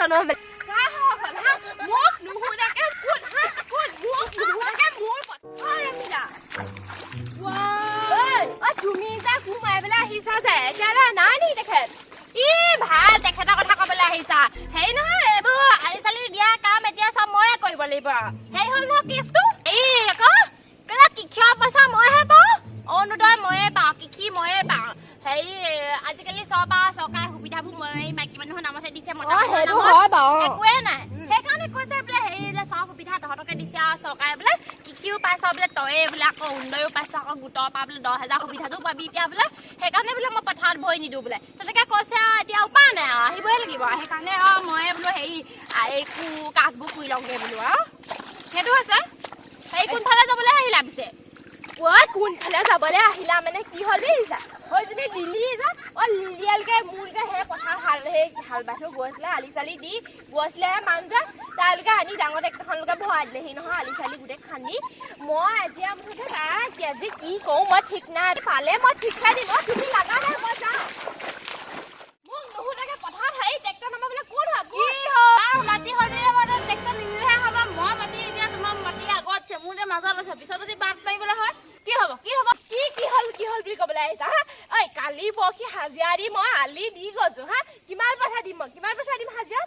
চনৰ হা মোক নুহুদাকে কোন হা কোন মোক নুহুদাকে মোৰ অৰে মিলা ঐ তুমি যা ঘুমাই পেলাই আহিছা যে কেলা নাই নি তেখেত ই ভাল তেখেতৰ কথা ক'বলৈ আহিছা হেই নহয় এইবোৰ আলি চালি দিয়া কাম এতিয়া সব ময়ে কৰিব লাগিব হেই হ'ল ন কেছটো এই আকৌ কেলা কিখিয়া পইচা মইহে পাওঁ অৰুণোদয় ময়ে পাওঁ কিখি ময়ে পাওঁ হেই আজিকালি সব চৰকাৰে সুবিধাবোৰ মই মাইকী মানুহৰ নামতে দিছে মতা একোৱে নাই সেইকাৰণে কৈছে বোলে হেৰিলে সব সুবিধা তহঁতকে দিছে আৰু চৰকাৰে বোলে কিখিও পাইছ বোলে তয়ে বোলে আকৌ অৰুণোদয়ো পাইছ আকৌ গোটৰ পৰা বোলে 10,000 সুবিধাটো পাবি এতিয়া বোলে সেইকাৰণে বোলে মই পথাৰত ভৰি নিদিওঁ বোলে তেনেকৈ কৈছে আৰু এতিয়া উপায় নাই আৰু আহিবই লাগিব সেইকাৰণে আৰু মই বোলো হেৰি এইকো কাঠবোৰ কুই লওঁগৈ বোলো আৰু সেইটো হৈছে হেৰি কোনফালে যাবলৈ আহিলা পিছে ঐ কোনফালে যাবলৈ আহিলা মানে কি হ'ল দেখিছা হৈ যদি দিল্লী যা লিলিয়ালকে মোৰকে সেই পথাৰ হাল বাই থৈ গৈছিলে আলি চালি দি গৈছিলে মানুহটোৱে তেওঁলোকে আনি ডাঙৰ ট্ৰেক্টৰখনলৈকে ভৰাই দিলেহি নহয় আলি চালি গোটেই খান্দি মই এতিয়া মুঠতে তাই কেজি কি কওঁ মই ঠিক নাই পালে মই ঠিক খাই দিম তুমি লগা নাই মই যাওঁ মোক নুহুদাকে পথাৰত হেৰি ট্ৰেক্টৰ নামাবলৈ কোন হয় কি হ'ল মাটি সৰিলে মানে ট্ৰেক্টৰ নিদিলেহে হ'ব মই মাটি এতিয়া তোমাৰ মাটি আগত আছে মোৰ যে মাজত আছে পিছত যদি বাট মাৰিবলৈ হয় কি হ'ব কি হ'ল বুলি ক'বলৈ আহিছা হা ঐ কালি বকি হাজিৰা দি মই আলি দি গৈছো হা কিমান পইচা দিম হাজিৰা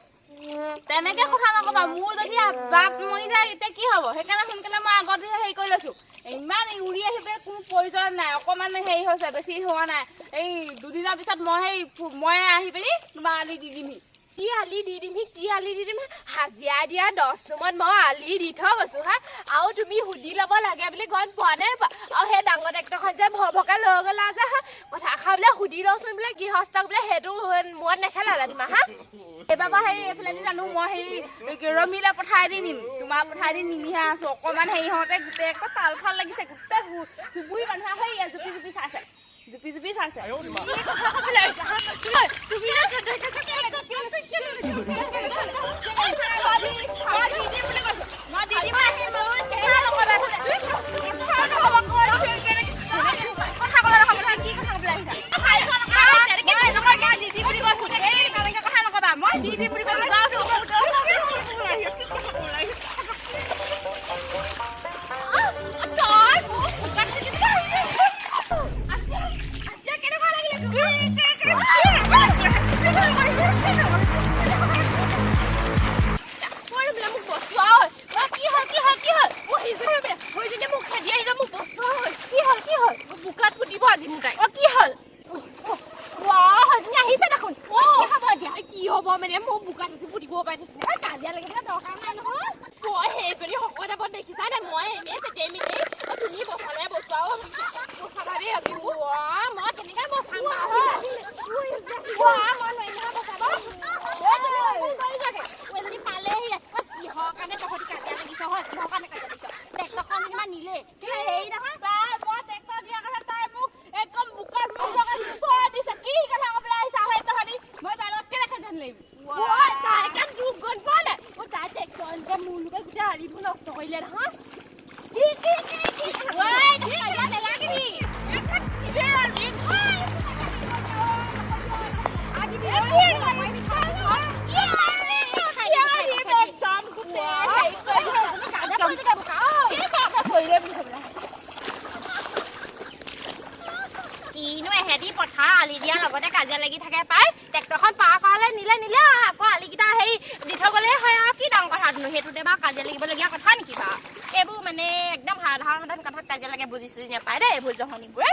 তেনেকে কথা নকবা মোৰ যদি বাট মৰি যায় এতিয়া কি হ'ব সেইকাৰণে সোনকালে মই আগত হেৰি কৰি লৈছো ইমান উৰি আহিবে কোনো প্ৰয়োজন নাই অকণমান হেৰি হৈছে বেছি হোৱা নাই এই দুদিনৰ পিছত মই আহি পিনি তোমাৰ আলি দি দিমহি কি আলি দি দিম হাজিৰা দিয়া 10 নম্বৰত মই আলি দি থৈ গৈছো হা আৰু তুমি সুধি ল'ব লাগে বুলি গম পোৱা নাই আৰু সেই ডাঙৰ ট্ৰেক্টৰখন যে ভৰভৰকে লৈ গ'লা যে হা কথা বোলে সুধি লওঁচোন বোলে গৃহস্থক বোলে সেইটো মূৰত নেখেলালা তোমাৰ হা এইবাৰ পৰা এইফালে দি জানো মই ৰমিলে পঠাই দি নিম তোমাৰ পঠাই দি নিমিহে আছো অকণমান হেৰি হওঁতে গোটেই একো তাল ফাল লাগিছে গোটেই চুবুৰী মানুহে হেৰি জুপি চাইছে পথাৰ আলি দিয়াৰ লগতে কাজিয়া লাগি থাকে পাই ট্ৰেক্টৰখন পাৰ কৰালে নিলে আকৌ আলিকেইটা হেৰি দি থৈ গ'লেই হয় আৰু কি ডাঙৰ কথানো সেইটোতে বাৰু কাজিয়া লাগিবলগীয়া কথা নেকি বাৰু এইবোৰ মানে একদম সাধাৰণ কথাত কাজিয়া লাগে বুজিছো নাপায় দেই এইবোৰ জহনিবোৰে